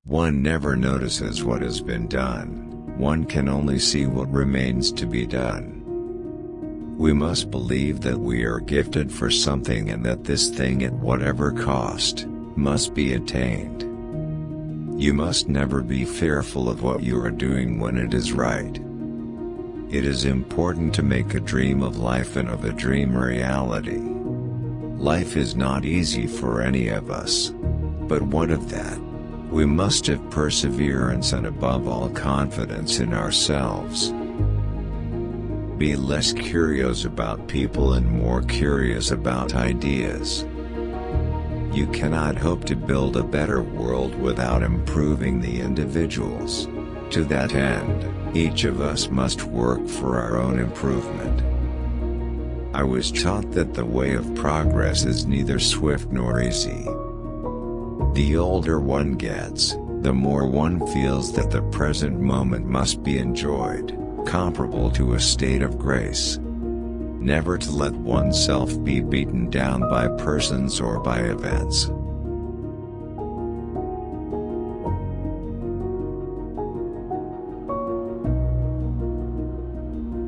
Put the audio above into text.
One never notices what has been done, one can only see what remains to be done. We must believe that we are gifted for something and that this thing at whatever cost, must be attained. You must never be fearful of what you are doing when it is right. It is important to make a dream of life and of a dream a reality. Life is not easy for any of us. But what of that? We must have perseverance and above all confidence in ourselves. Be less curious about people and more curious about ideas. You cannot hope to build a better world without improving the individuals. To that end, each of us must work for our own improvement. I was taught that the way of progress is neither swift nor easy. The older one gets, the more one feels that the present moment must be enjoyed, comparable to a state of grace. Never to let oneself be beaten down by persons or by events.